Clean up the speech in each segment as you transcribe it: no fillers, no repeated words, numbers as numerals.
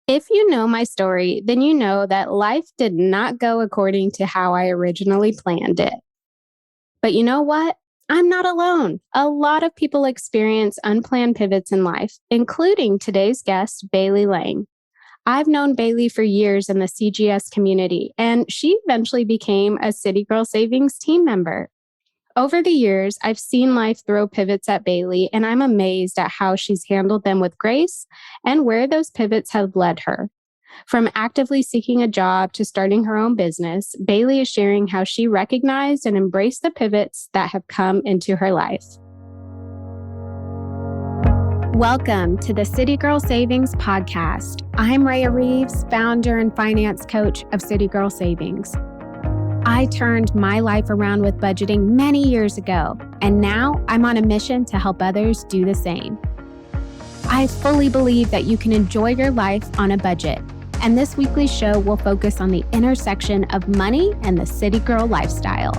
If you know my story, then you know that life did not go according to how I originally planned it. But you know what? I'm not alone. A lot of people experience unplanned pivots in life, including today's guest, Bailey Lang. I've known Bailey for years in the CGS community, and she eventually became a City Girl Savings team member. Over the years, I've seen life throw pivots at Bailey, and I'm amazed at how she's handled them with grace and where those pivots have led her. From actively seeking a job to starting her own business, Bailey is sharing how she recognized and embraced the pivots that have come into her life. Welcome to the City Girl Savings Podcast. I'm Rhea Reeves, founder and finance coach of City Girl Savings. I turned my life around with budgeting many years ago, and now I'm on a mission to help others do the same. I fully believe that you can enjoy your life on a budget, and this weekly show will focus on the intersection of money and the city girl lifestyle.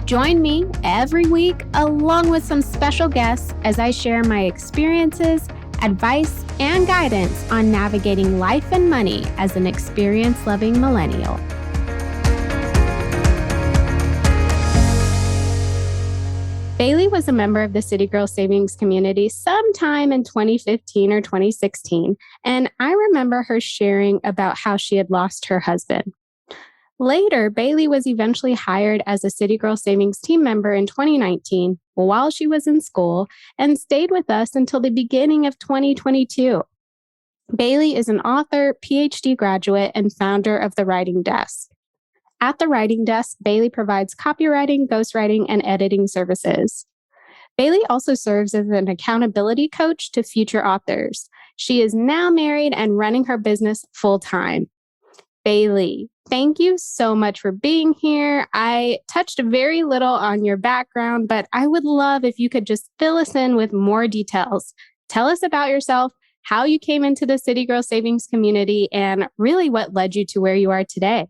Join me every week along with some special guests as I share my experiences, advice, and guidance on navigating life and money as an experience-loving millennial. Bailey was a member of the City Girl Savings community sometime in 2015 or 2016, and I remember her sharing about how she had lost her husband. Later, Bailey was eventually hired as a City Girl Savings team member in 2019 while she was in school and stayed with us until the beginning of 2022. Bailey is an author, PhD graduate, and founder of The Writing Desk. At The Writing Desk, Bailey provides copywriting, ghostwriting, and editing services. Bailey also serves as an accountability coach to future authors. She is now married and running her business full-time. Bailey, thank you so much for being here. I touched very little on your background, but I would love if you could just fill us in with more details. Tell us about yourself, how you came into the City Girl Savings community, and really what led you to where you are today.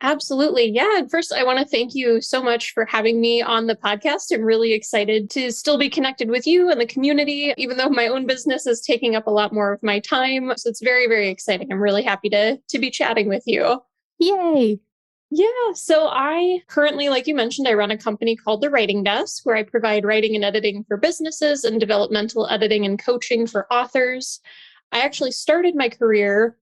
Absolutely. Yeah. And first, I want to thank you so much for having me on the podcast. I'm really excited to still be connected with you and the community, even though my own business is taking up a lot more of my time. So it's very, very exciting. I'm really happy to be chatting with you. Yay. Yeah. So I currently, like you mentioned, I run a company called The Writing Desk, where I provide writing and editing for businesses and developmental editing and coaching for authors. I actually started my career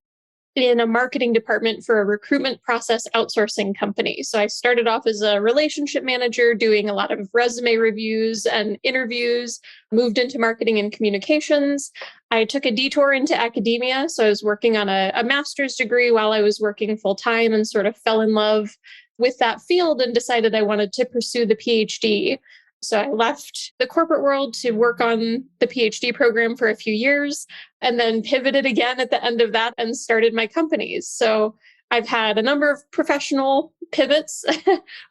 in a marketing department for a recruitment process outsourcing company. So I started off as a relationship manager doing a lot of resume reviews and interviews, moved into marketing and communications. I took a detour into academia. So I was working on a master's degree while I was working full time and sort of fell in love with that field and decided I wanted to pursue the PhD. So I left the corporate world to work on the PhD program for a few years and then pivoted again at the end of that and started my companies. So I've had a number of professional pivots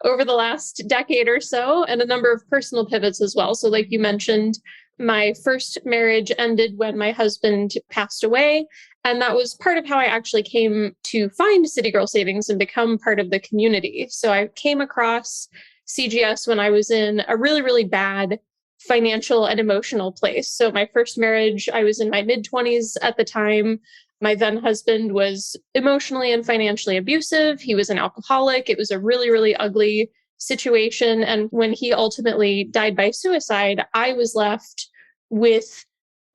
over the last decade or so and a number of personal pivots as well. So like you mentioned, my first marriage ended when my husband passed away. And that was part of how I actually came to find City Girl Savings and become part of the community. So I came across CGS when I was in a really, really bad financial and emotional place. So my first marriage, I was in my mid-20s at the time. My then husband was emotionally and financially abusive. He was an alcoholic. It was a really, really ugly situation. And when he ultimately died by suicide, I was left with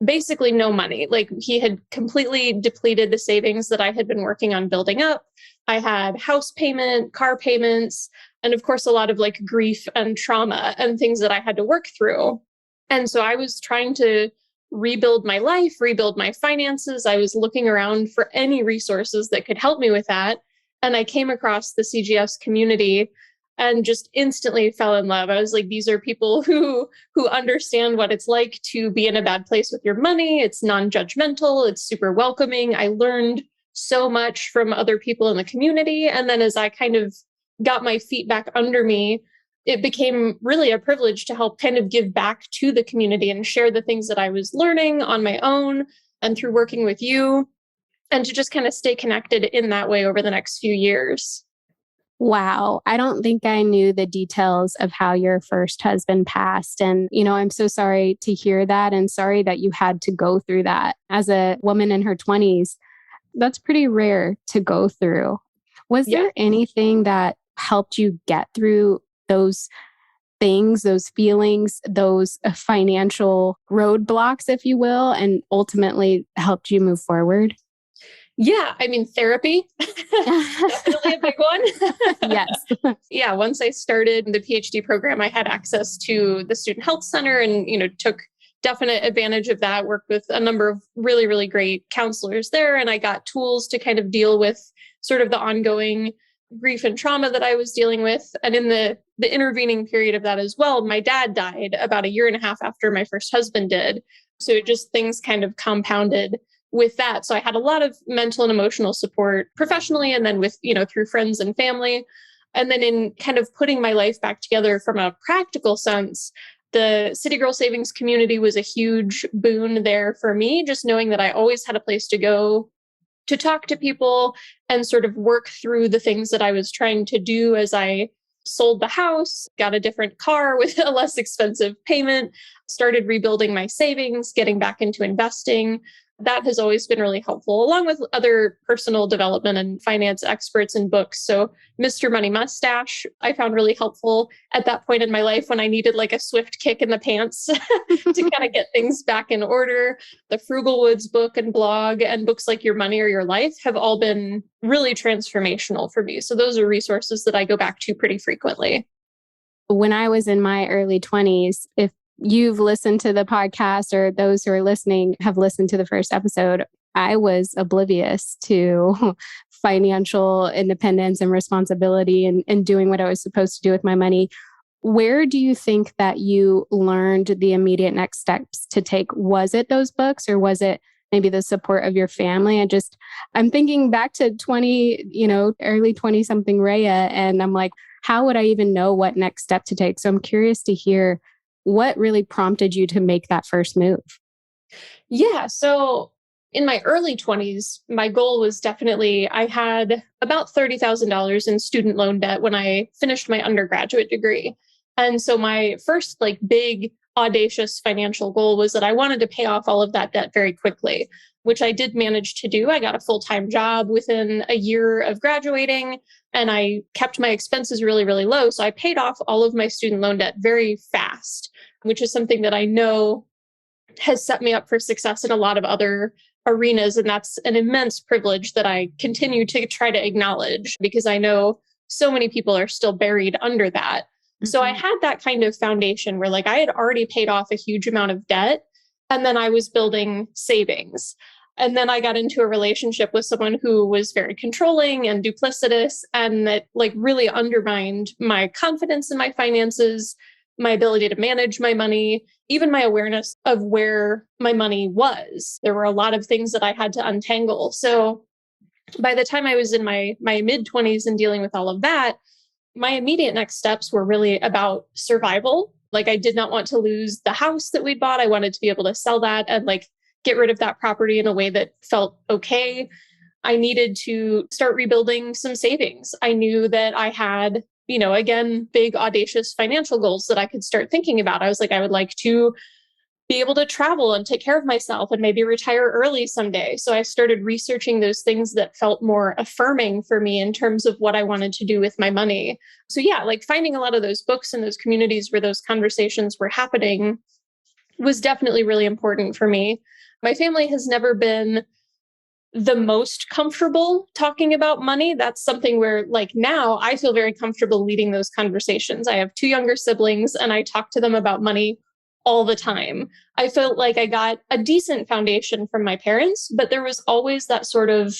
basically no money. Like he had completely depleted the savings that I had been working on building up. I had house payment, car payments, and of course, a lot of like grief and trauma and things that I had to work through. And so I was trying to rebuild my life, rebuild my finances. I was looking around for any resources that could help me with that. And I came across the CGS community and just instantly fell in love. I was like, these are people who understand what it's like to be in a bad place with your money. It's non-judgmental. It's super welcoming. I learned so much from other people in the community. And then as I kind of got my feet back under me, it became really a privilege to help kind of give back to the community and share the things that I was learning on my own and through working with you, and to just kind of stay connected in that way over the next few years. Wow. I don't think I knew the details of how your first husband passed. And, I'm so sorry to hear that and sorry that you had to go through that as a woman in her 20s. That's pretty rare to go through. Was Yeah. there anything that helped you get through those things, those feelings, those financial roadblocks, if you will, and ultimately helped you move forward? Yeah. I mean, therapy, definitely a big one. Yes. Yeah. Once I started the PhD program, I had access to the student health center and, took definite advantage of that, worked with a number of really, really great counselors there. And I got tools to kind of deal with sort of the ongoing grief and trauma that I was dealing with. And in the intervening period of that as well, my dad died about a year and a half after my first husband did. So it just things kind of compounded with that. So I had a lot of mental and emotional support professionally and then with, through friends and family. And then in kind of putting my life back together from a practical sense, the City Girl Savings community was a huge boon there for me, just knowing that I always had a place to go to talk to people and sort of work through the things that I was trying to do as I sold the house, got a different car with a less expensive payment, started rebuilding my savings, getting back into investing. That has always been really helpful, along with other personal development and finance experts and books. So, Mr. Money Mustache, I found really helpful at that point in my life when I needed like a swift kick in the pants to kind of get things back in order. The Frugal Woods book and blog and books like Your Money or Your Life have all been really transformational for me. So, those are resources that I go back to pretty frequently. When I was in my early 20s, if you've listened to the podcast or those who are listening have listened to the first episode, I was oblivious to financial independence and responsibility and doing what I was supposed to do with my money. Where do you think that you learned the immediate next steps to take? Was it those books or was it maybe the support of your family? I'm thinking back to 20, early 20 something Rhea, and I'm like, how would I even know what next step to take? So I'm curious to hear what really prompted you to make that first move. Yeah. So in my early 20s, my goal was definitely I had about $30,000 in student loan debt when I finished my undergraduate degree. And so my first like big audacious financial goal was that I wanted to pay off all of that debt very quickly, which I did manage to do. I got a full-time job within a year of graduating and I kept my expenses really, really low. So I paid off all of my student loan debt very fast, which is something that I know has set me up for success in a lot of other arenas. And that's an immense privilege that I continue to try to acknowledge because I know so many people are still buried under that. So I had that kind of foundation where like I had already paid off a huge amount of debt and then I was building savings. And then I got into a relationship with someone who was very controlling and duplicitous and that like really undermined my confidence in my finances, my ability to manage my money, even my awareness of where my money was. There were a lot of things that I had to untangle. So by the time I was in my mid 20s and dealing with all of that, my immediate next steps were really about survival. Like I did not want to lose the house that we'd bought. I wanted to be able to sell that and like get rid of that property in a way that felt okay. I needed to start rebuilding some savings. I knew that I had, again, big audacious financial goals that I could start thinking about. I was like, I would like to be able to travel and take care of myself and maybe retire early someday. So I started researching those things that felt more affirming for me in terms of what I wanted to do with my money. So yeah, like finding a lot of those books and those communities where those conversations were happening was definitely really important for me. My family has never been the most comfortable talking about money. That's something where like now I feel very comfortable leading those conversations. I have two younger siblings and I talk to them about money all the time. I felt like I got a decent foundation from my parents, but there was always that sort of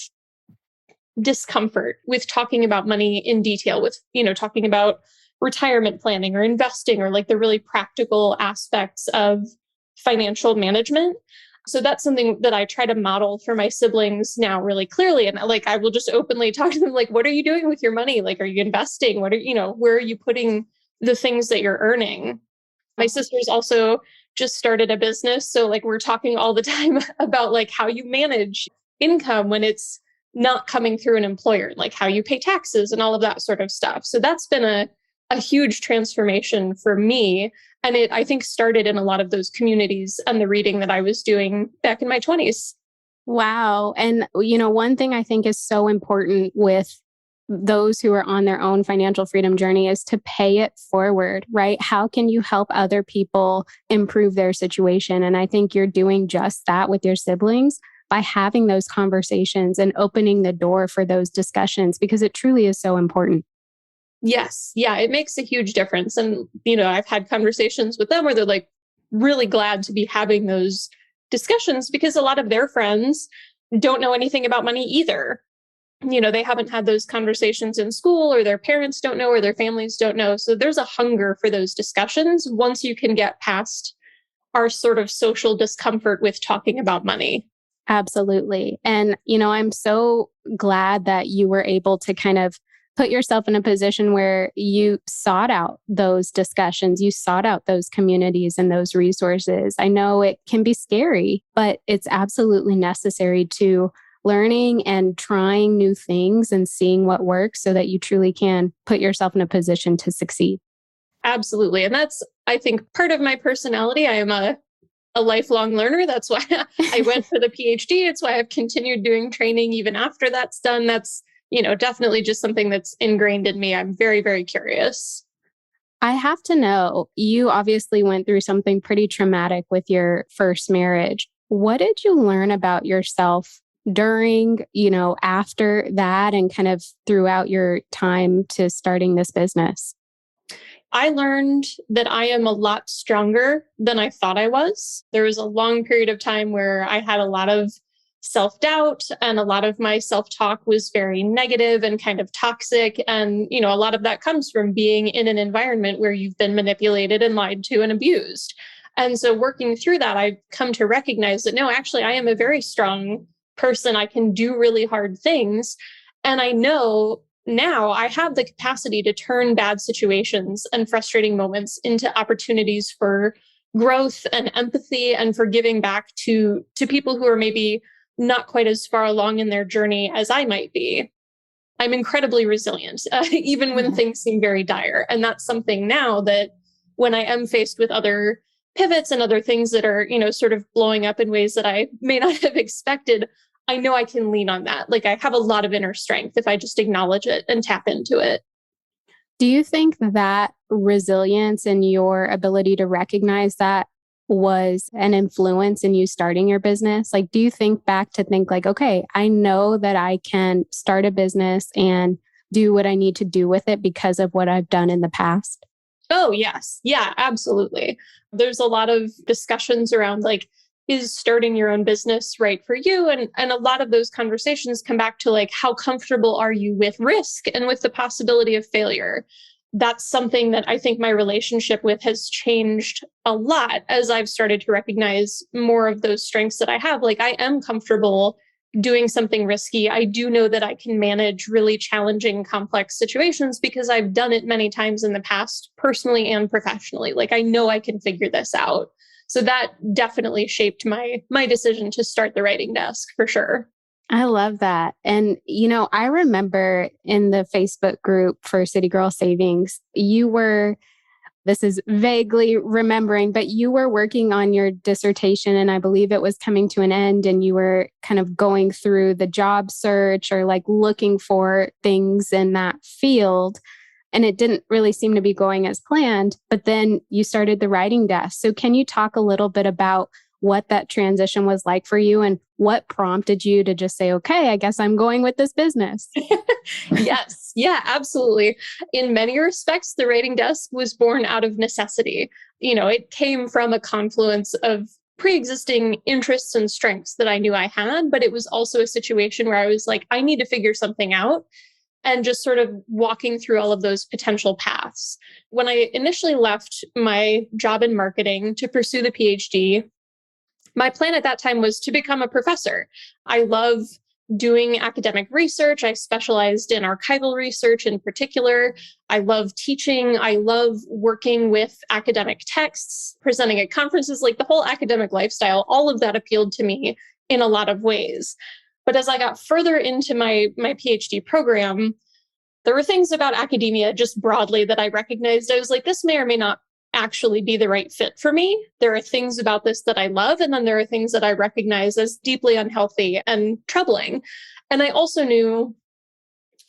discomfort with talking about money in detail, with, talking about retirement planning or investing or like the really practical aspects of financial management. So that's something that I try to model for my siblings now really clearly. And like, I will just openly talk to them, like, what are you doing with your money? Like, are you investing? Where are you putting the things that you're earning? My sister's also just started a business. So like we're talking all the time about like how you manage income when it's not coming through an employer, like how you pay taxes and all of that sort of stuff. So that's been a huge transformation for me. And it, I think, started in a lot of those communities and the reading that I was doing back in my 20s. Wow. And, one thing I think is so important with those who are on their own financial freedom journey is to pay it forward, right? How can you help other people improve their situation? And I think you're doing just that with your siblings by having those conversations and opening the door for those discussions because it truly is so important. Yes. Yeah, it makes a huge difference. And, I've had conversations with them where they're like really glad to be having those discussions because a lot of their friends don't know anything about money either. They haven't had those conversations in school, or their parents don't know, or their families don't know. So there's a hunger for those discussions once you can get past our sort of social discomfort with talking about money. Absolutely. And, I'm so glad that you were able to kind of put yourself in a position where you sought out those discussions, you sought out those communities and those resources. I know it can be scary, but it's absolutely necessary to learning and trying new things and seeing what works so that you truly can put yourself in a position to succeed. Absolutely. And that's, I think, part of my personality. I am a lifelong learner. That's why I went for the PhD. It's why I've continued doing training even after that's done. That's, definitely just something that's ingrained in me. I'm very, very curious. I have to know, you obviously went through something pretty traumatic with your first marriage. What did you learn about yourself during, after that and kind of throughout your time to starting this business? I learned that I am a lot stronger than I thought I was. There was a long period of time where I had a lot of self doubt, and a lot of my self talk was very negative and kind of toxic. And, a lot of that comes from being in an environment where you've been manipulated and lied to and abused. And so, working through that, I've come to recognize that no, actually, I am a very strong person. I can do really hard things. And I know now I have the capacity to turn bad situations and frustrating moments into opportunities for growth and empathy and for giving back to people who are maybe not quite as far along in their journey as I might be. I'm incredibly resilient, even when things seem very dire. And that's something now that when I am faced with other pivots and other things that are, sort of blowing up in ways that I may not have expected, I know I can lean on that. Like I have a lot of inner strength if I just acknowledge it and tap into it. Do you think that resilience and your ability to recognize that was an influence in you starting your business? Like, do you think back to think like, okay, I know that I can start a business and do what I need to do with it because of what I've done in the past? Oh, yes. Yeah, absolutely. There's a lot of discussions around like, is starting your own business right for you? And a lot of those conversations come back to like, how comfortable are you with risk and with the possibility of failure? That's something that I think my relationship with has changed a lot as I've started to recognize more of those strengths that I have. Like, I am comfortable doing something risky. I do know that I can manage really challenging, complex situations because I've done it many times in the past, personally and professionally. Like, I know I can figure this out. So that definitely shaped my decision to start the writing desk for sure. I love that. And, I remember in the Facebook group for City Girl Savings, this is vaguely remembering, but you were working on your dissertation and I believe it was coming to an end and you were kind of going through the job search or like looking for things in that field. And it didn't really seem to be going as planned, but then you started the writing desk. So can you talk a little bit about what that transition was like for you and what prompted you to just say, okay, I guess I'm going with this business? Yes. Yeah, absolutely. In many respects, the writing desk was born out of necessity. It came from a confluence of pre-existing interests and strengths that I knew I had, but it was also a situation where I was like, I need to figure something out and just sort of walking through all of those potential paths. When I initially left my job in marketing to pursue the PhD, my plan at that time was to become a professor. I love doing academic research. I specialized in archival research in particular. I love teaching. I love working with academic texts, presenting at conferences, like the whole academic lifestyle. All of that appealed to me in a lot of ways. But as I got further into my PhD program, there were things about academia just broadly that I recognized. I was like, this may or may not actually be the right fit for me. There are things about this that I love, and then there are things that I recognize as deeply unhealthy and troubling. And I also knew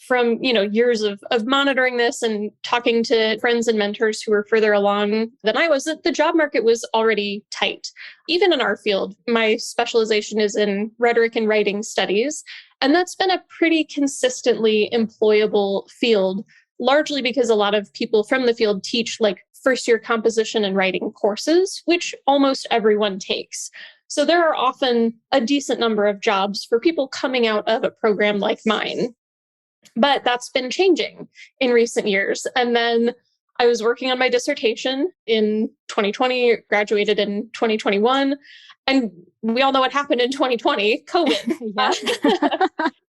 from years of monitoring this and talking to friends and mentors who were further along than I was, that the job market was already tight. Even in our field, my specialization is in rhetoric and writing studies, and that's been a pretty consistently employable field, largely because a lot of people from the field teach like first year composition and writing courses, which almost everyone takes. So there are often a decent number of jobs for people coming out of a program like mine. But that's been changing in recent years. And then I was working on my dissertation in 2020, graduated in 2021. And we all know what happened in 2020, COVID.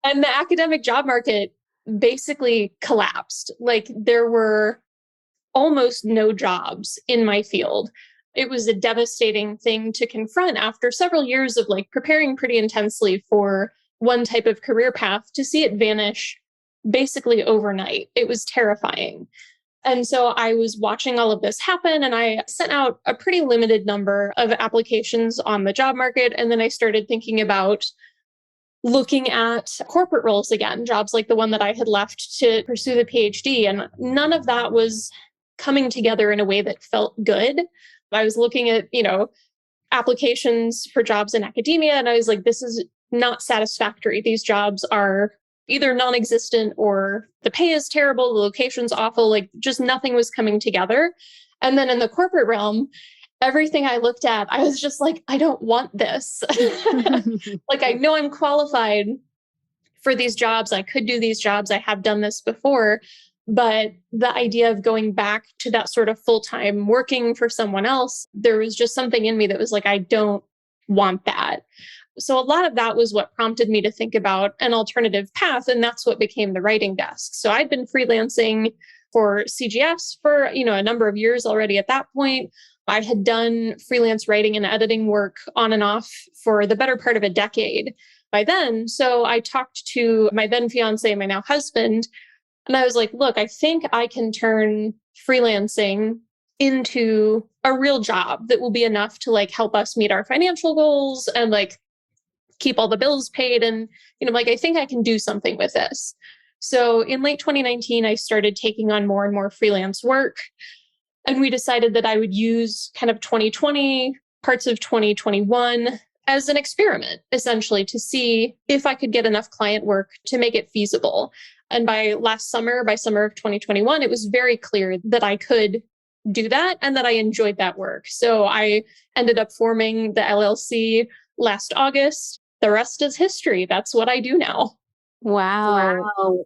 And the academic job market basically collapsed. Like there were almost no jobs in my field. It was a devastating thing to confront after several years of like preparing pretty intensely for one type of career path to see it vanish basically overnight. It was terrifying. And so I was watching all of this happen, and I sent out a pretty limited number of applications on the job market. And then I started thinking about looking at corporate roles again, jobs like the one that I had left to pursue the PhD. And none of that was coming together in a way that felt good. I was looking at, applications for jobs in academia, and I was like, this is not satisfactory. These jobs are either non-existent or the pay is terrible, the location's awful, like just nothing was coming together. And then in the corporate realm, everything I looked at, I was just like, I don't want this. Like, I know I'm qualified for these jobs. I could do these jobs. I have done this before. But the idea of going back to that sort of full-time working for someone else, there was just something in me that was like, I don't want that. So a lot of that was what prompted me to think about an alternative path. And that's what became the writing desk. So I'd been freelancing for CGS for, a number of years already at that point. I had done freelance writing and editing work on and off for the better part of a decade by then. So I talked to my then fiance, my now husband, and I was like, look, I think I can turn freelancing into a real job that will be enough to like help us meet our financial goals and like keep all the bills paid. And, I think I can do something with this. So in late 2019, I started taking on more and more freelance work. And we decided that I would use kind of 2020, parts of 2021 as an experiment, essentially, to see if I could get enough client work to make it feasible. And by summer of 2021, it was very clear that I could do that and that I enjoyed that work. So I ended up forming the LLC last August. The rest is history. That's what I do now. Wow.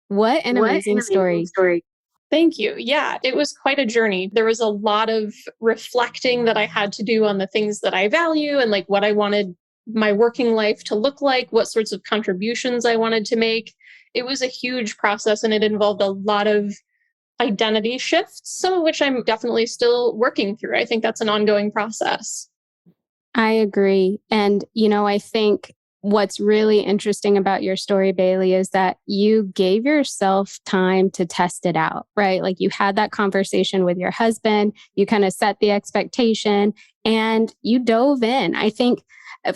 What an amazing story. Thank you. Yeah, it was quite a journey. There was a lot of reflecting that I had to do on the things that I value and like what I wanted my working life to look like, what sorts of contributions I wanted to make. It was a huge process, and it involved a lot of identity shifts, some of which I'm definitely still working through. I think that's an ongoing process. I agree. And, I think what's really interesting about your story, Bailey, is that you gave yourself time to test it out, right? Like you had that conversation with your husband, you kind of set the expectation and you dove in. I think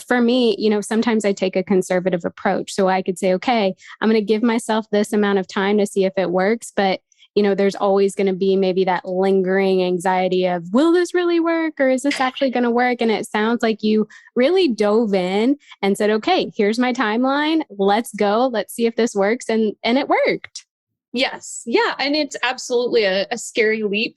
for me, sometimes I take a conservative approach. So I could say, okay, I'm going to give myself this amount of time to see if it works. But there's always going to be maybe that lingering anxiety of, will this really work? Or is this actually going to work? And it sounds like you really dove in and said, okay, here's my timeline. Let's go. Let's see if this works. And it worked. Yes. Yeah. And it's absolutely a scary leap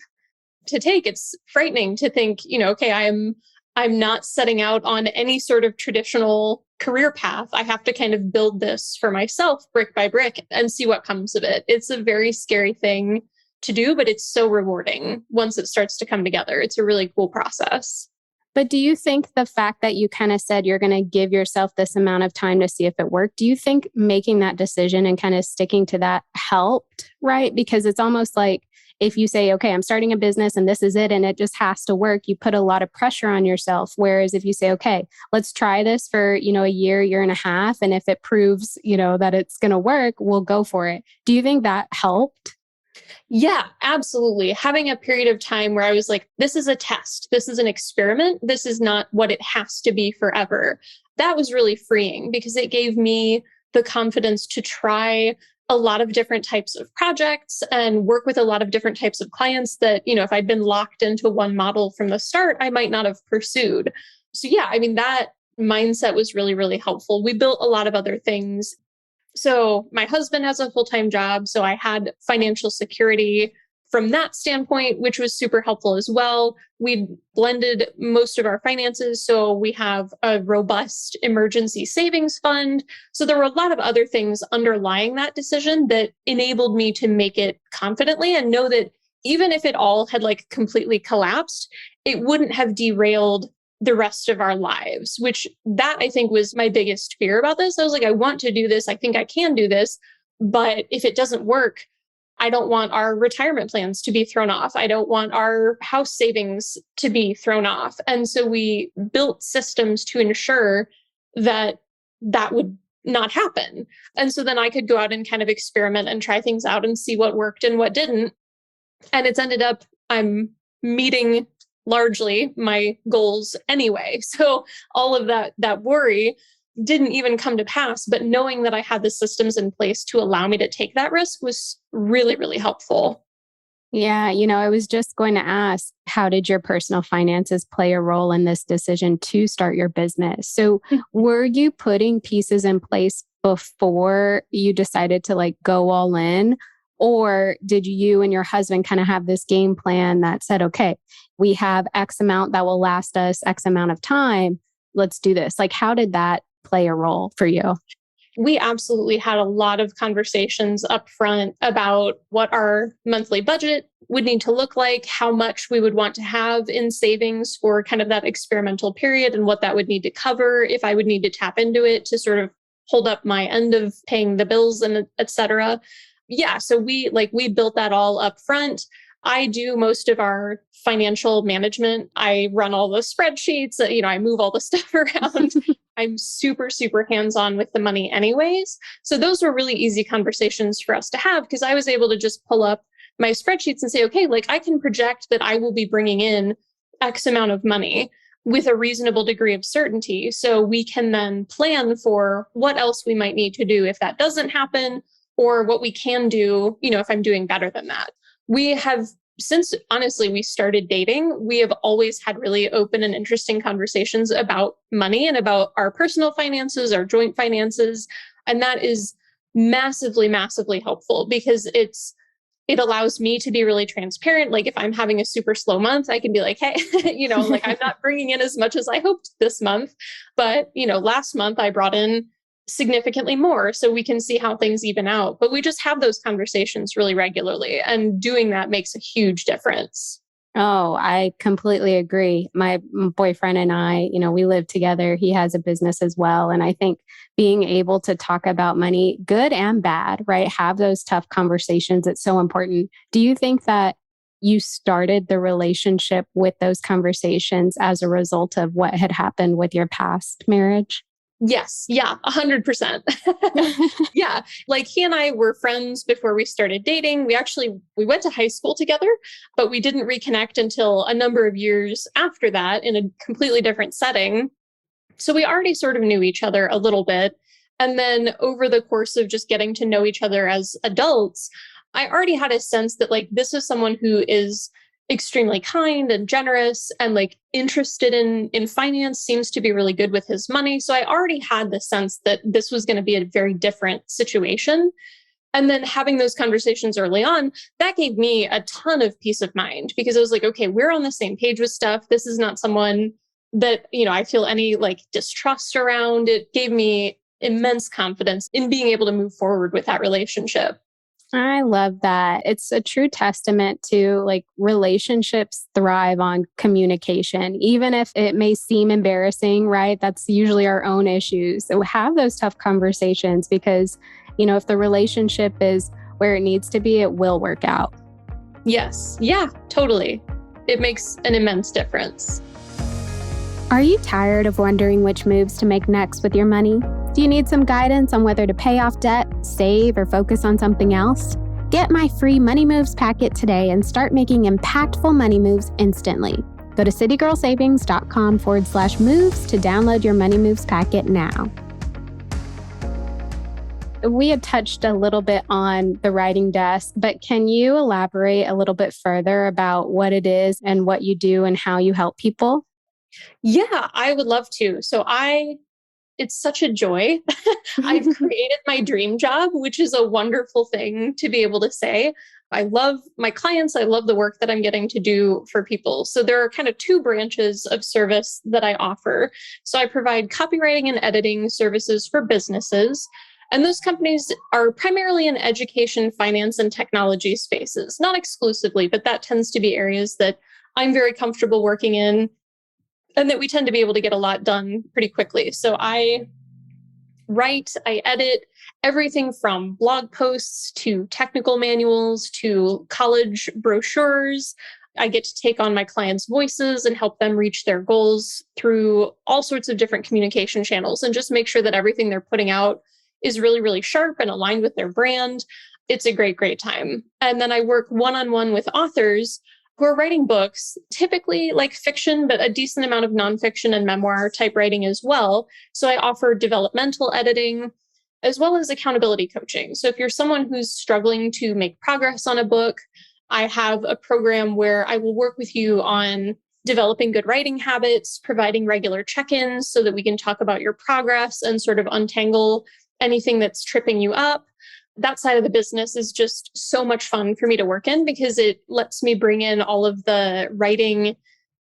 to take. It's frightening to think, okay, I'm not setting out on any sort of traditional career path. I have to kind of build this for myself brick by brick and see what comes of it. It's a very scary thing to do, but it's so rewarding once it starts to come together. It's a really cool process. But do you think the fact that you kind of said you're going to give yourself this amount of time to see if it worked, do you think making that decision and kind of sticking to that helped, right? Because it's almost like if you say, okay, I'm starting a business and this is it, and it just has to work, you put a lot of pressure on yourself. Whereas if you say, okay, let's try this for, a year and a half. And if it proves, that it's going to work, we'll go for it. Do you think that helped? Yeah, absolutely. Having a period of time where I was like, this is a test, this is an experiment, this is not what it has to be forever. That was really freeing because it gave me the confidence to try a lot of different types of projects and work with a lot of different types of clients that, if I'd been locked into one model from the start, I might not have pursued. So, yeah, I mean, that mindset was really, really helpful. We built a lot of other things. So my husband has a full-time job, so I had financial security from that standpoint, which was super helpful as well. We blended most of our finances, so we have a robust emergency savings fund. So there were a lot of other things underlying that decision that enabled me to make it confidently and know that even if it all had like completely collapsed, it wouldn't have derailed the rest of our lives, which that I think was my biggest fear about this. I was like, I want to do this. I think I can do this. But if it doesn't work, I don't want our retirement plans to be thrown off. I don't want our house savings to be thrown off. And so we built systems to ensure that that would not happen. And so then I could go out and kind of experiment and try things out and see what worked and what didn't. And it's ended up, I'm meeting largely my goals anyway. So all of that worry didn't even come to pass, but knowing that I had the systems in place to allow me to take that risk was really, really helpful. Yeah, I was just going to ask, how did your personal finances play a role in this decision to start your business? So, were you putting pieces in place before you decided to like go all in? Or did you and your husband kind of have this game plan that said, okay, we have X amount that will last us X amount of time. Let's do this. Like, how did that play a role for you? We absolutely had a lot of conversations up front about what our monthly budget would need to look like, how much we would want to have in savings for kind of that experimental period, and what that would need to cover, if I would need to tap into it to sort of hold up my end of paying the bills and et cetera. Yeah, so we built that all up front. I do most of our financial management. I run all the spreadsheets, I move all the stuff around. I'm super, super hands on with the money, anyways. So those were really easy conversations for us to have because I was able to just pull up my spreadsheets and say, okay, like I can project that I will be bringing in X amount of money with a reasonable degree of certainty. So we can then plan for what else we might need to do if that doesn't happen, or what we can do, if I'm doing better than that. We have, since honestly we started dating, we have always had really open and interesting conversations about money and about our personal finances, our joint finances. And that is massively, massively helpful because it allows me to be really transparent. Like if I'm having a super slow month, I can be like, hey, like I'm not bringing in as much as I hoped this month. But, last month I brought in significantly more so we can see how things even out. But we just have those conversations really regularly. And doing that makes a huge difference. Oh, I completely agree. My boyfriend and I, we live together. He has a business as well. And I think being able to talk about money, good and bad, right? Have those tough conversations. It's so important. Do you think that you started the relationship with those conversations as a result of what had happened with your past marriage? Yes. Yeah. 100%. Yeah. Like he and I were friends before we started dating. We went to high school together, but we didn't reconnect until a number of years after that in a completely different setting. So we already sort of knew each other a little bit. And then over the course of just getting to know each other as adults, I already had a sense that like this is someone who is extremely kind and generous and like interested in finance, seems to be really good with his money. So I already had the sense that this was going to be a very different situation. And then having those conversations early on, that gave me a ton of peace of mind because I was like, okay, we're on the same page with stuff. This is not someone that, I feel any like distrust around. It gave me immense confidence in being able to move forward with that relationship. I love that. It's a true testament to like relationships thrive on communication, even if it may seem embarrassing, right? That's usually our own issues. So have those tough conversations because, if the relationship is where it needs to be, it will work out. Yes. Yeah, totally. It makes an immense difference. Are you tired of wondering which moves to make next with your money? Do you need some guidance on whether to pay off debt, save, or focus on something else? Get my free Money Moves packet today and start making impactful money moves instantly. Go to citygirlsavings.com/moves to download your Money Moves packet now. We had touched a little bit on the writing desk, but can you elaborate a little bit further about what it is and what you do and how you help people? Yeah, I would love to. It's such a joy. I've created my dream job, which is a wonderful thing to be able to say. I love my clients. I love the work that I'm getting to do for people. So there are kind of two branches of service that I offer. So I provide copywriting and editing services for businesses. And those companies are primarily in education, finance, and technology spaces, not exclusively, but that tends to be areas that I'm very comfortable working in and that we tend to be able to get a lot done pretty quickly. So I write, I edit everything from blog posts to technical manuals to college brochures. I get to take on my clients' voices and help them reach their goals through all sorts of different communication channels and just make sure that everything they're putting out is really, really sharp and aligned with their brand. It's a great, great time. And then I work one-on-one with authors who are writing books, typically like fiction, but a decent amount of nonfiction and memoir type writing as well. So I offer developmental editing as well as accountability coaching. So if you're someone who's struggling to make progress on a book, I have a program where I will work with you on developing good writing habits, providing regular check-ins so that we can talk about your progress and sort of untangle anything that's tripping you up. That side of the business is just so much fun for me to work in because it lets me bring in all of the writing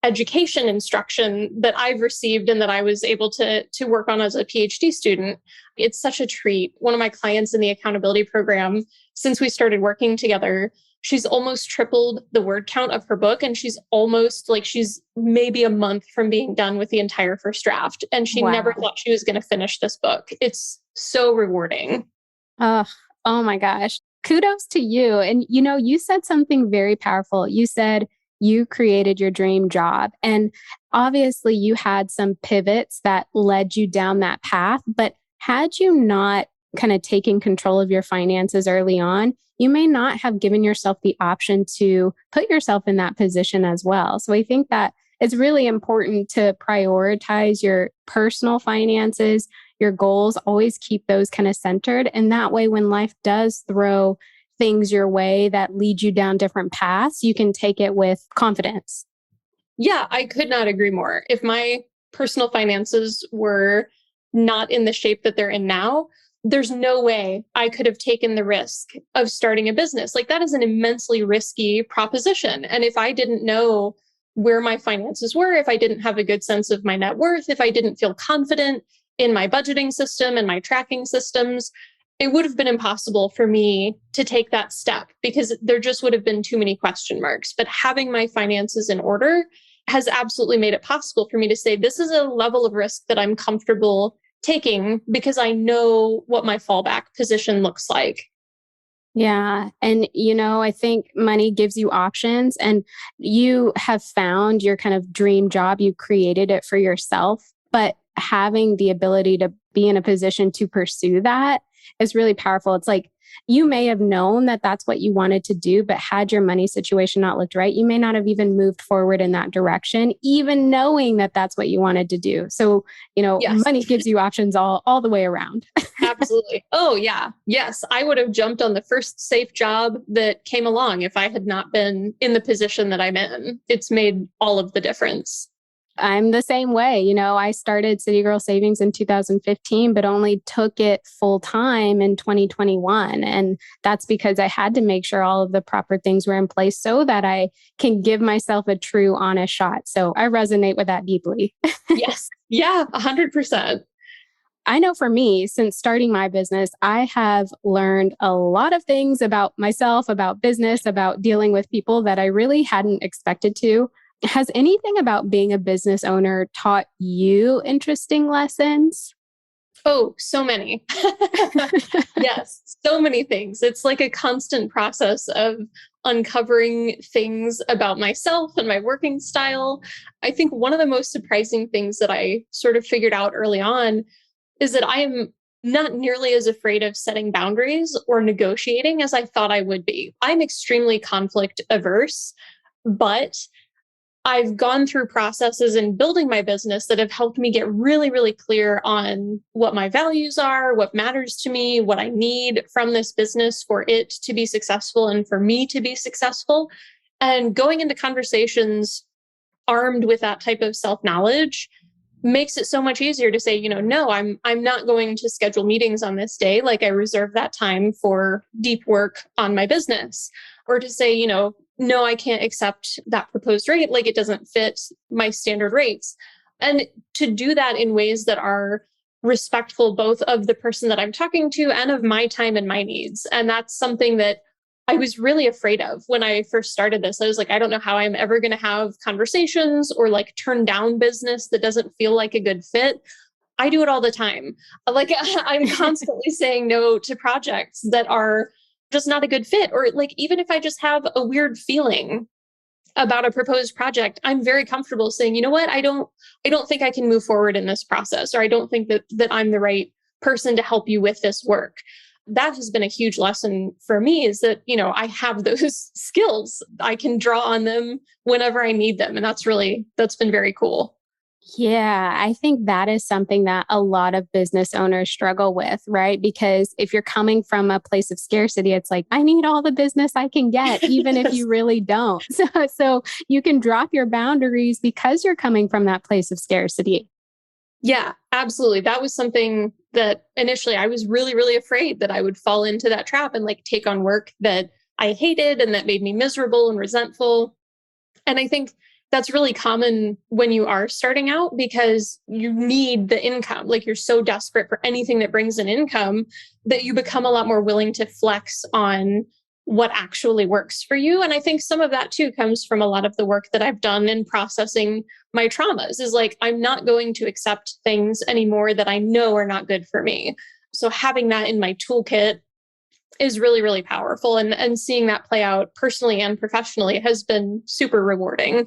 education instruction that I've received and that I was able to work on as a PhD student. It's such a treat. One of my clients in the accountability program, since we started working together, she's almost tripled the word count of her book. And she's maybe a month from being done with the entire first draft. And she never Wow. thought she was going to finish this book. It's so rewarding. Oh, oh my gosh. Kudos to you. And you said something very powerful. You said you created your dream job. And obviously, you had some pivots that led you down that path. But had you not kind of taken control of your finances early on, you may not have given yourself the option to put yourself in that position as well. So I think that it's really important to prioritize your personal finances, your goals, always keep those kind of centered. And that way, when life does throw things your way that lead you down different paths, you can take it with confidence. Yeah, I could not agree more. If my personal finances were not in the shape that they're in now, there's no way I could have taken the risk of starting a business. Like that is an immensely risky proposition. And if I didn't know where my finances were, if I didn't have a good sense of my net worth, if I didn't feel confident in my budgeting system and my tracking systems, it would have been impossible for me to take that step because there just would have been too many question marks. But having my finances in order has absolutely made it possible for me to say, this is a level of risk that I'm comfortable taking because I know what my fallback position looks like. Yeah. And, I think money gives you options and you have found your kind of dream job. You created it for yourself, but having the ability to be in a position to pursue that is really powerful. It's like you may have known that that's what you wanted to do, but had your money situation not looked right, you may not have even moved forward in that direction, even knowing that that's what you wanted to do. So, Yes. money gives you options all the way around. Absolutely. Oh, yeah. Yes. I would have jumped on the first safe job that came along if I had not been in the position that I'm in. It's made all of the difference. I'm the same way. I started City Girl Savings in 2015, but only took it full time in 2021. And that's because I had to make sure all of the proper things were in place so that I can give myself a true, honest shot. So I resonate with that deeply. Yes. Yeah. 100%. I know for me, since starting my business, I have learned a lot of things about myself, about business, about dealing with people that I really hadn't expected to. Has anything about being a business owner taught you interesting lessons? Oh, so many. Yes, so many things. It's like a constant process of uncovering things about myself and my working style. I think one of the most surprising things that I sort of figured out early on is that I am not nearly as afraid of setting boundaries or negotiating as I thought I would be. I'm extremely conflict averse, but I've gone through processes in building my business that have helped me get really, really clear on what my values are, what matters to me, what I need from this business for it to be successful and for me to be successful. And going into conversations armed with that type of self-knowledge makes it so much easier to say, no, I'm not going to schedule meetings on this day. Like I reserve that time for deep work on my business. Or to say, no, I can't accept that proposed rate. Like it doesn't fit my standard rates. And to do that in ways that are respectful both of the person that I'm talking to and of my time and my needs. And that's something that I was really afraid of when I first started this. I was like, I don't know how I'm ever going to have conversations or like turn down business that doesn't feel like a good fit. I do it all the time. Like I'm constantly saying no to projects that are just not a good fit. Or like, even if I just have a weird feeling about a proposed project, I'm very comfortable saying, you know what, I don't think I can move forward in this process, or I don't think that I'm the right person to help you with this work. That has been a huge lesson for me, is that, I have those skills. I can draw on them whenever I need them. And that's been very cool. Yeah, I think that is something that a lot of business owners struggle with, right? Because if you're coming from a place of scarcity, it's like, I need all the business I can get, even if Yes. you really don't. So you can drop your boundaries because you're coming from that place of scarcity. Yeah, absolutely. That was something that initially I was really, really afraid that I would fall into that trap and like take on work that I hated and that made me miserable and resentful. And I think that's really common when you are starting out, because you need the income. Like you're so desperate for anything that brings an income that you become a lot more willing to flex on what actually works for you. And I think some of that too comes from a lot of the work that I've done in processing my traumas, is like, I'm not going to accept things anymore that I know are not good for me. So having that in my toolkit is really, really powerful. And seeing that play out personally and professionally has been super rewarding.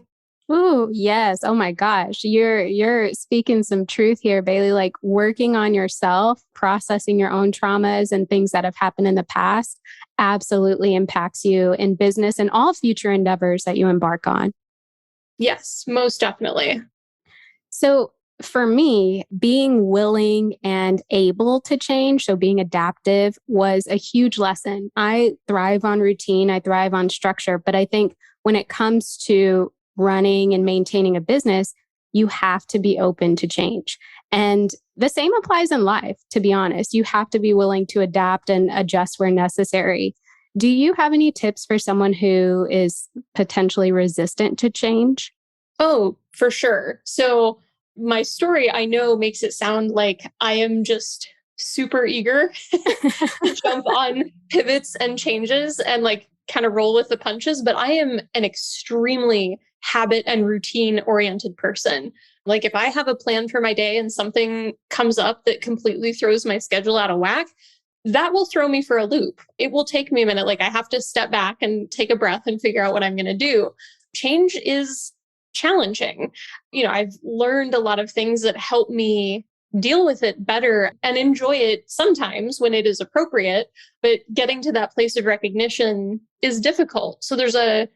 Ooh, yes. Oh my gosh. You're speaking some truth here, Bailey. Like working on yourself, processing your own traumas and things that have happened in the past absolutely impacts you in business and all future endeavors that you embark on. Yes, most definitely. So for me, being willing and able to change, so being adaptive, was a huge lesson. I thrive on routine, I thrive on structure, but I think when it comes to running and maintaining a business, you have to be open to change. And the same applies in life, to be honest. You have to be willing to adapt and adjust where necessary. Do you have any tips for someone who is potentially resistant to change? Oh, for sure. So my story, I know, makes it sound like I am just super eager to jump on pivots and changes and like kind of roll with the punches, but I am an extremely habit and routine oriented person. Like if I have a plan for my day and something comes up that completely throws my schedule out of whack, that will throw me for a loop. It will take me a minute. Like I have to step back and take a breath and figure out what I'm going to do. Change is challenging. I've learned a lot of things that help me deal with it better and enjoy it sometimes when it is appropriate. But getting to that place of recognition is difficult. So there's a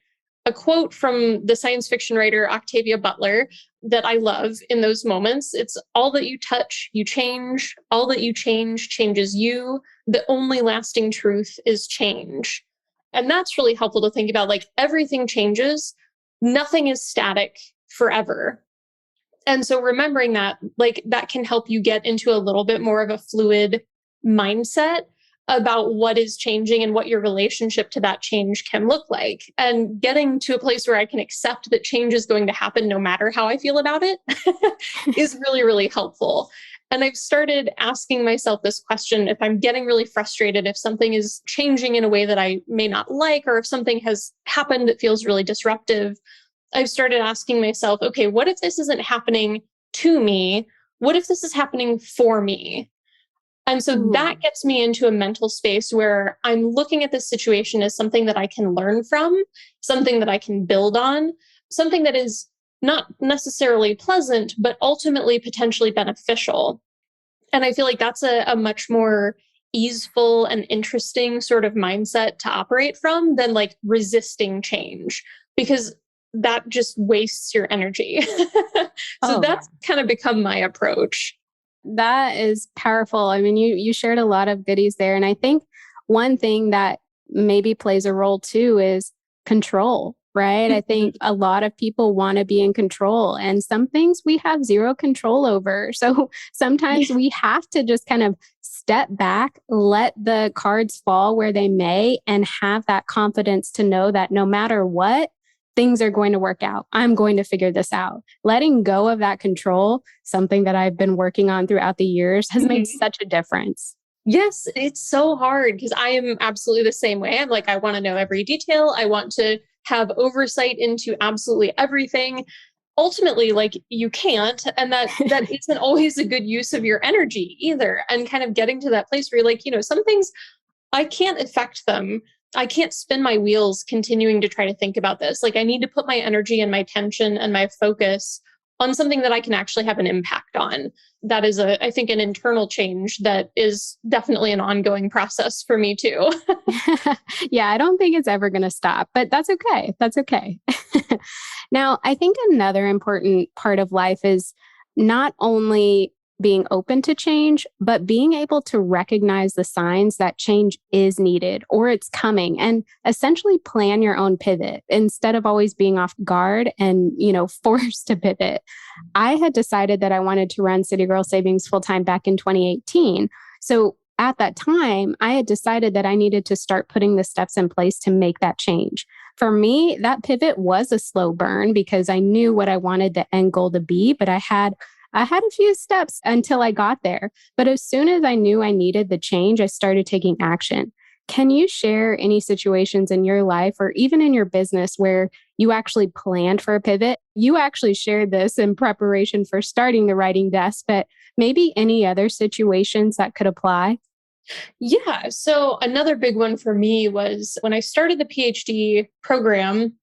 quote from the science fiction writer Octavia Butler that I love in those moments. It's, all that you touch, you change. All that you change changes you. The only lasting truth is change. And that's really helpful to think about. Like everything changes, nothing is static forever. And so remembering that, like that can help you get into a little bit more of a fluid mindset about what is changing and what your relationship to that change can look like. And getting to a place where I can accept that change is going to happen no matter how I feel about it is really, really helpful. And I've started asking myself this question: if I'm getting really frustrated, if something is changing in a way that I may not like, or if something has happened that feels really disruptive, I've started asking myself, okay, what if this isn't happening to me? What if this is happening for me? And so that Ooh. gets me into a mental space where I'm looking at this situation as something that I can learn from, something that I can build on, something that is not necessarily pleasant, but ultimately potentially beneficial. And I feel like that's a much more easeful and interesting sort of mindset to operate from than like resisting change, because that just wastes your energy. So Oh, yeah. that's kind of become my approach. That is powerful. I mean, you shared a lot of goodies there. And I think one thing that maybe plays a role too is control, right? I think a lot of people want to be in control, and some things we have zero control over. So sometimes Yeah. we have to just kind of step back, let the cards fall where they may, and have that confidence to know that no matter what, things are going to work out. I'm going to figure this out. Letting go of that control, something that I've been working on throughout the years, has made Mhm. such a difference. Yes, it's so hard because I am absolutely the same way. I'm like, I want to know every detail. I want to have oversight into absolutely everything. Ultimately, like you can't, and that isn't always a good use of your energy either. And kind of getting to that place where you're like, some things I can't affect them. I can't spin my wheels continuing to try to think about this. Like I need to put my energy and my attention and my focus on something that I can actually have an impact on. That is I think an internal change that is definitely an ongoing process for me too. Yeah, I don't think it's ever going to stop, but that's okay. That's okay. Now, I think another important part of life is not only being open to change, but being able to recognize the signs that change is needed or it's coming, and essentially plan your own pivot instead of always being off guard and, forced to pivot. I had decided that I wanted to run City Girl Savings full time back in 2018. So at that time, I had decided that I needed to start putting the steps in place to make that change. For me, that pivot was a slow burn because I knew what I wanted the end goal to be, but I had a few steps until I got there. But as soon as I knew I needed the change, I started taking action. Can you share any situations in your life or even in your business where you actually planned for a pivot? You actually shared this in preparation for starting the writing desk, but maybe any other situations that could apply? Yeah. So another big one for me was when I started the PhD program,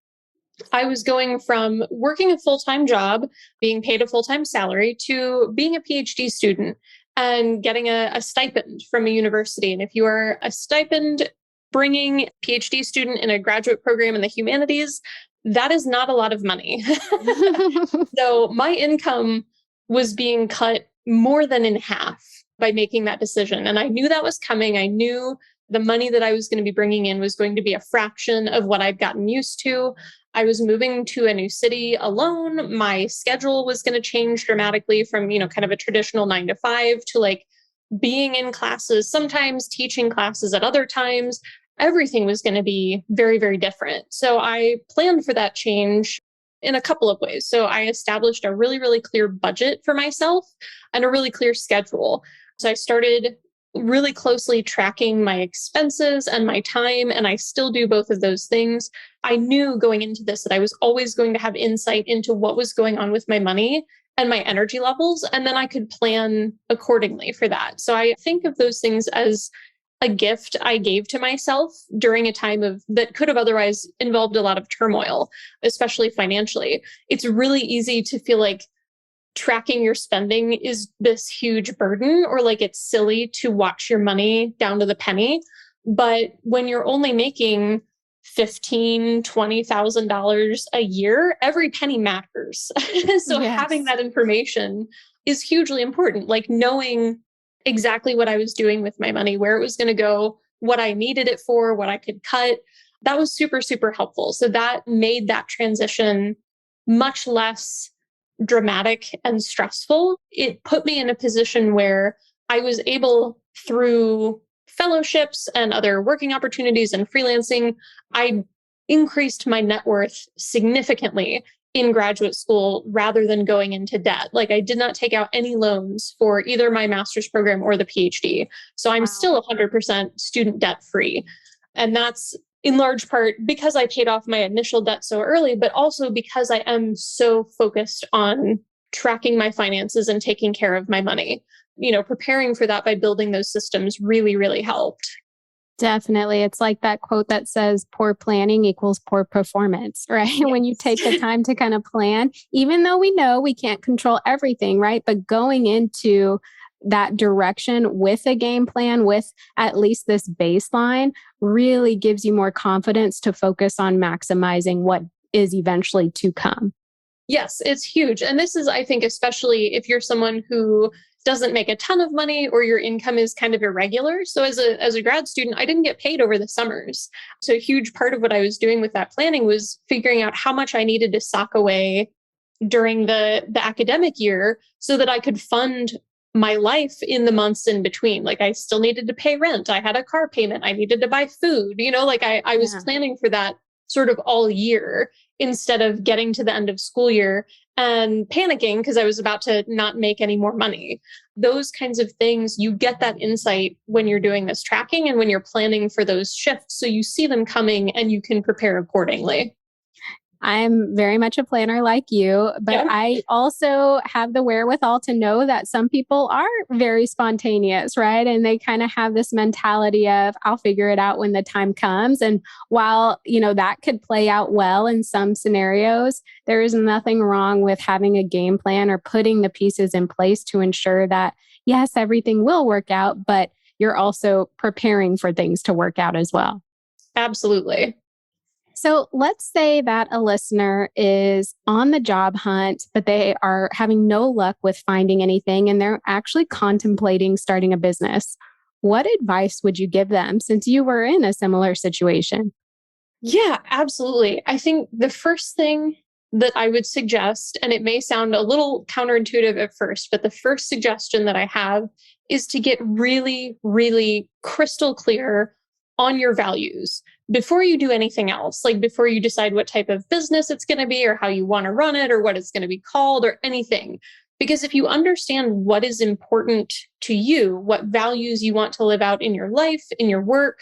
I was going from working a full time job, being paid a full time salary, to being a PhD student and getting a stipend from a university. And if you are a stipend bringing PhD student in a graduate program in the humanities, that is not a lot of money. So my income was being cut more than in half by making that decision. And I knew that was coming. I knew the money that I was going to be bringing in was going to be a fraction of what I'd gotten used to. I was moving to a new city alone. My schedule was going to change dramatically from, kind of a traditional 9 to 5 to like being in classes, sometimes teaching classes at other times. Everything was going to be very, very different. So I planned for that change in a couple of ways. So I established a really, really clear budget for myself and a really clear schedule. So I started really closely tracking my expenses and my time, and I still do both of those things. I knew going into this that I was always going to have insight into what was going on with my money and my energy levels, and then I could plan accordingly for that. So I think of those things as a gift I gave to myself during a time of that could have otherwise involved a lot of turmoil, especially financially. It's really easy to feel like tracking your spending is this huge burden, or like it's silly to watch your money down to the penny. But when you're only making 15, $20,000 a year, every penny matters. So having Yes. that information is hugely important. Like knowing exactly what I was doing with my money, where it was going to go, what I needed it for, what I could cut. That was super, super helpful. So that made that transition much less dramatic and stressful. It put me in a position where I was able, through fellowships and other working opportunities and freelancing, I increased my net worth significantly in graduate school rather than going into debt. Like I did not take out any loans for either my master's program or the PhD. So I'm Wow. still 100% student debt free. And that's in large part because I paid off my initial debt so early, but also because I am so focused on tracking my finances and taking care of my money. Preparing for that by building those systems really, really helped. Definitely. It's like that quote that says poor planning equals poor performance, right? When you take the Yes. time to kind of plan, even though we know we can't control everything, right? But going into that direction with a game plan, with at least this baseline, really gives you more confidence to focus on maximizing what is eventually to come. Yes, it's huge. And this is, I think, especially if you're someone who doesn't make a ton of money or your income is kind of irregular. So as a grad student, I didn't get paid over the summers. So a huge part of what I was doing with that planning was figuring out how much I needed to sock away during the academic year so that I could fund my life in the months in between. Like I still needed to pay rent. I had a car payment. I needed to buy food. Like I was planning for that sort of all year instead of getting to the end of school year and panicking because I was about to not make any more money. Those kinds of things, you get that insight when you're doing this tracking and when you're planning for those shifts. So you see them coming and you can prepare accordingly. I'm very much a planner like you, but Yeah. I also have the wherewithal to know that some people are very spontaneous, right? And they kind of have this mentality of, I'll figure it out when the time comes. And while, that could play out well in some scenarios, there is nothing wrong with having a game plan or putting the pieces in place to ensure that, yes, everything will work out, but you're also preparing for things to work out as well. Absolutely. So let's say that a listener is on the job hunt, but they are having no luck with finding anything and they're actually contemplating starting a business. What advice would you give them since you were in a similar situation? Yeah, absolutely. I think the first thing that I would suggest, and it may sound a little counterintuitive at first, but the first suggestion that I have is to get really, really crystal clear on your values before you do anything else, like before you decide what type of business it's going to be or how you want to run it or what it's going to be called or anything. Because if you understand what is important to you, what values you want to live out in your life, in your work,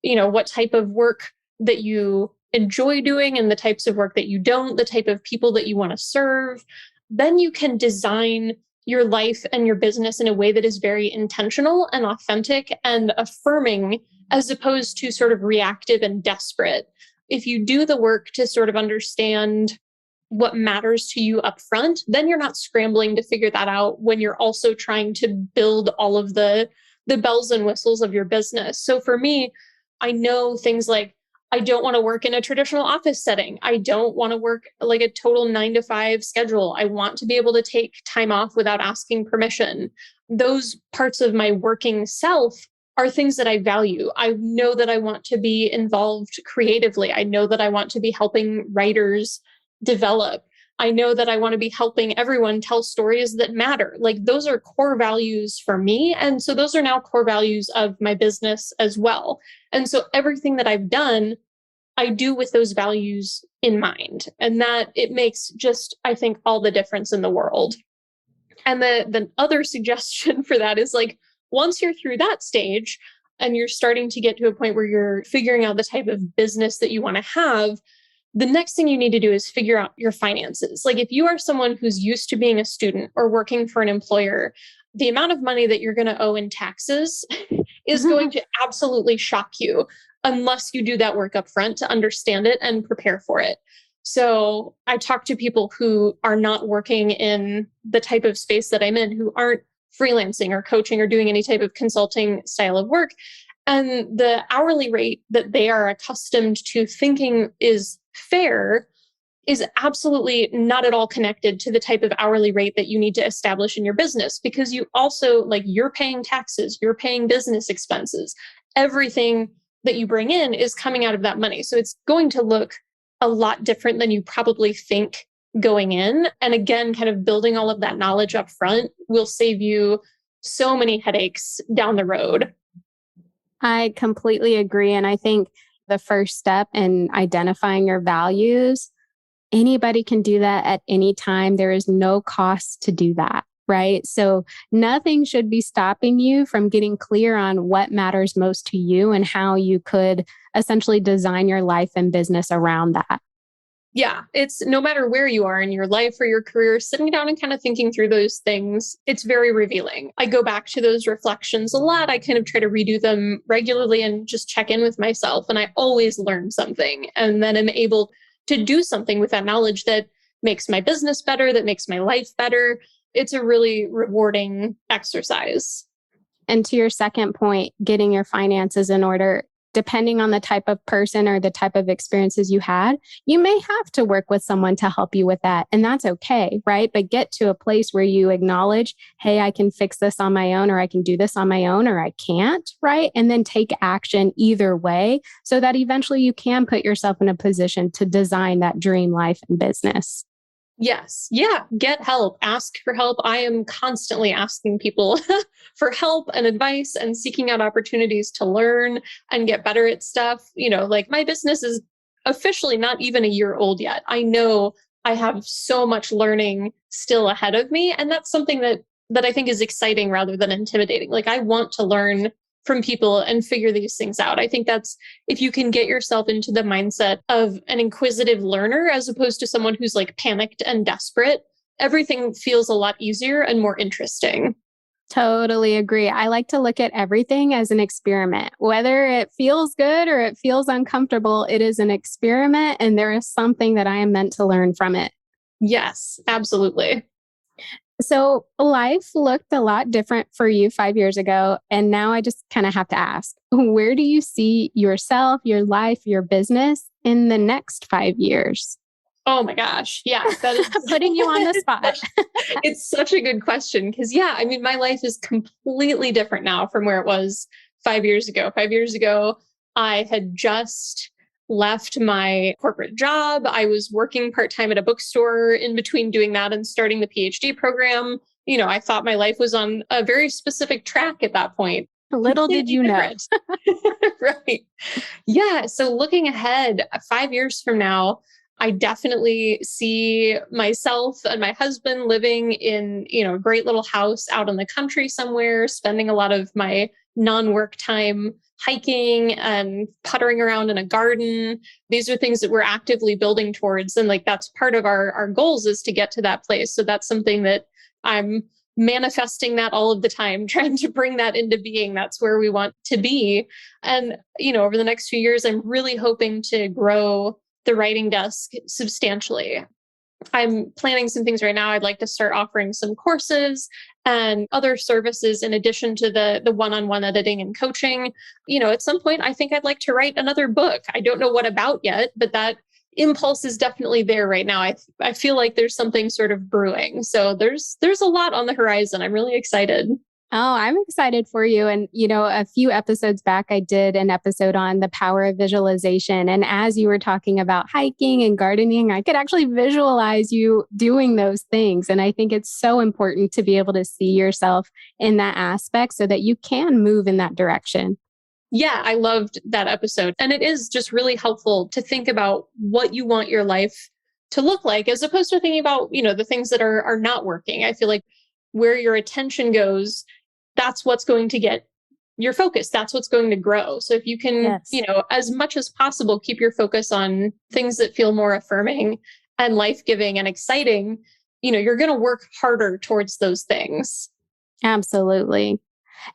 what type of work that you enjoy doing and the types of work that you don't, the type of people that you want to serve, then you can design your life and your business in a way that is very intentional and authentic and affirming as opposed to sort of reactive and desperate. If you do the work to sort of understand what matters to you up front, then you're not scrambling to figure that out when you're also trying to build all of the bells and whistles of your business. So for me, I know things like I don't want to work in a traditional office setting. I don't want to work like a total 9 to 5 schedule. I want to be able to take time off without asking permission. Those parts of my working self are things that I value. I know that I want to be involved creatively. I know that I want to be helping writers develop. I know that I want to be helping everyone tell stories that matter. Like those are core values for me. And so those are now core values of my business as well. And so everything that I've done, I do with those values in mind. And that it makes just, I think, all the difference in the world. And the other suggestion for that is like, once you're through that stage and you're starting to get to a point where you're figuring out the type of business that you want to have, the next thing you need to do is figure out your finances. Like if you are someone who's used to being a student or working for an employer, the amount of money that you're going to owe in taxes is going to absolutely shock you unless you do that work up front to understand it and prepare for it. So I talk to people who are not working in the type of space that I'm in, who aren't freelancing or coaching or doing any type of consulting style of work. And the hourly rate that they are accustomed to thinking is fair is absolutely not at all connected to the type of hourly rate that you need to establish in your business, because you also, like, you're paying taxes, you're paying business expenses. Everything that you bring in is coming out of that money. So it's going to look a lot different than you probably think going in. And again, kind of building all of that knowledge up front will save you so many headaches down the road. I completely agree. And I think the first step in identifying your values, anybody can do that at any time. There is no cost to do that, right? So nothing should be stopping you from getting clear on what matters most to you and how you could essentially design your life and business around that. Yeah, it's no matter where you are in your life or your career, sitting down and kind of thinking through those things, it's very revealing. I go back to those reflections a lot. I kind of try to redo them regularly and just check in with myself. And I always learn something. And then I'm able to do something with that knowledge that makes my business better, that makes my life better. it's a really rewarding exercise. And to your second point, getting your finances in order, depending on the type of person or the type of experiences you had, you may have to work with someone to help you with that. And that's okay, right? But get to a place where you acknowledge, hey, I can fix this on my own, or I can do this on my own, or I can't, right? And then take action either way so that eventually you can put yourself in a position to design that dream life and business. Yes. Yeah. Get help. Ask for help. I am constantly asking people for help and advice and seeking out opportunities to learn and get better at stuff. Like my business is officially not even a year old yet. I know I have so much learning still ahead of me. And that's something that I think is exciting rather than intimidating. Like I want to learn from people and figure these things out. I think that's if you can get yourself into the mindset of an inquisitive learner as opposed to someone who's like panicked and desperate, everything feels a lot easier and more interesting. Totally agree. I like to look at everything as an experiment. Whether it feels good or it feels uncomfortable, it is an experiment and there is something that I am meant to learn from it. Yes, absolutely. So life looked a lot different for you 5 years ago. And now I just kind of have to ask, where do you see yourself, your life, your business in the next 5 years? Oh my gosh. Yeah, that is Putting you on the spot. it's such a good question because yeah, I mean my life is completely different now from where it was 5 years ago. 5 years ago, I had just left my corporate job. I was working part-time at a bookstore in between doing that and starting the PhD program. I thought my life was on a very specific track at that point. Little did Completely you know. different. Right. Yeah. So looking ahead, 5 years from now, I definitely see myself and my husband living in, a great little house out in the country somewhere, spending a lot of my non-work time hiking and puttering around in a garden. These are things that we're actively building towards. And like that's part of our goals is to get to that place. So that's something that I'm manifesting that all of the time, trying to bring that into being. That's where we want to be. And, over the next few years, I'm really hoping to grow the writing desk substantially. I'm planning some things right now. I'd like to start offering some courses and other services in addition to the one-on-one editing and coaching. At some point, I think I'd like to write another book. I don't know what about yet, but that impulse is definitely there right now. I feel like there's something sort of brewing. So there's a lot on the horizon. I'm really excited. Oh, I'm excited for you. And, a few episodes back, I did an episode on the power of visualization. And as you were talking about hiking and gardening, I could actually visualize you doing those things. And I think it's so important to be able to see yourself in that aspect so that you can move in that direction. Yeah, I loved that episode. And it is just really helpful to think about what you want your life to look like as opposed to thinking about, the things that are not working. I feel like where your attention goes, that's what's going to get your focus. That's what's going to grow. So if you can, Yes. as much as possible, keep your focus on things that feel more affirming and life-giving and exciting, you're going to work harder towards those things. Absolutely.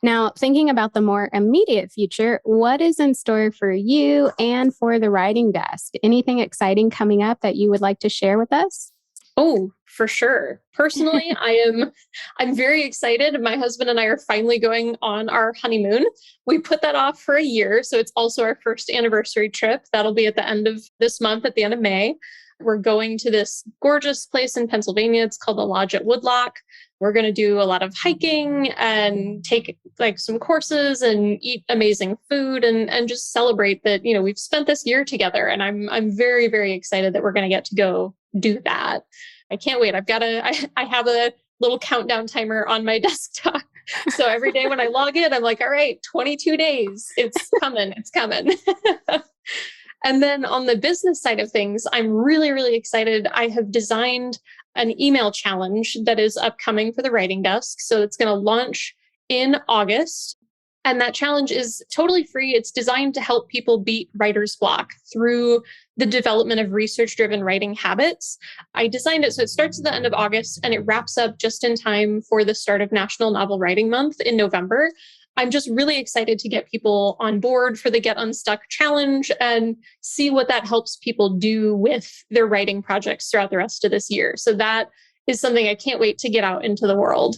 Now, thinking about the more immediate future, what is in store for you and for the writing desk? Anything exciting coming up that you would like to share with us? Oh, for sure. Personally, I'm very excited. My husband and I are finally going on our honeymoon. We put that off for a year, so it's also our first anniversary trip. That'll be at the end of this month, at the end of May. We're going to this gorgeous place in Pennsylvania. It's called the Lodge at Woodlock. We're going to do a lot of hiking and take like some courses and eat amazing food and just celebrate that, we've spent this year together. And I'm very, very excited that we're going to get to go do that. I can't wait. I have a little countdown timer on my desktop. So every day when I log in, I'm like, all right, 22 days. It's coming. It's coming. And then on the business side of things, I'm really, really excited. I have designed an email challenge that is upcoming for the writing desk. So it's going to launch in August. And that challenge is totally free. It's designed to help people beat writer's block through the development of research-driven writing habits. I designed it so it starts at the end of August and it wraps up just in time for the start of National Novel Writing Month in November. I'm just really excited to get people on board for the Get Unstuck challenge and see what that helps people do with their writing projects throughout the rest of this year. So that is something I can't wait to get out into the world.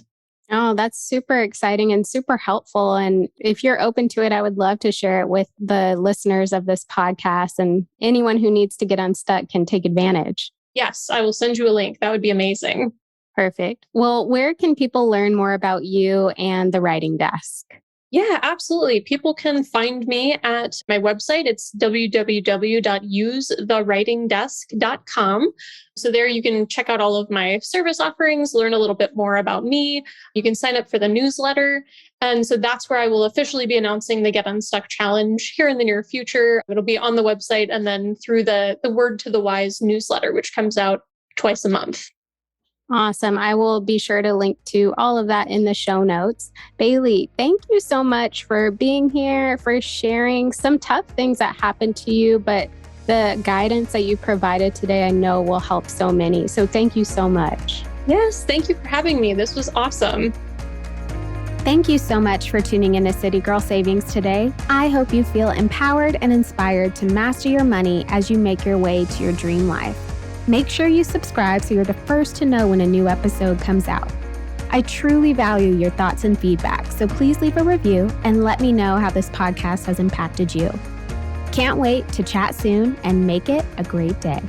Oh, that's super exciting and super helpful. And if you're open to it, I would love to share it with the listeners of this podcast, and anyone who needs to get unstuck can take advantage. Yes, I will send you a link. That would be amazing. Perfect. Well, where can people learn more about you and the writing desk? Yeah, absolutely. People can find me at my website. It's www.usethewritingdesk.com. So there you can check out all of my service offerings, learn a little bit more about me. You can sign up for the newsletter. And so that's where I will officially be announcing the Get Unstuck Challenge here in the near future. It'll be on the website and then through the Word to the Wise newsletter, which comes out twice a month. Awesome. I will be sure to link to all of that in the show notes. Bailey, thank you so much for being here, for sharing some tough things that happened to you, but the guidance that you provided today, I know will help so many. So thank you so much. Yes, thank you for having me. This was awesome. Thank you so much for tuning into City Girl Savings today. I hope you feel empowered and inspired to master your money as you make your way to your dream life. Make sure you subscribe so you're the first to know when a new episode comes out. I truly value your thoughts and feedback, so please leave a review and let me know how this podcast has impacted you. Can't wait to chat soon and make it a great day.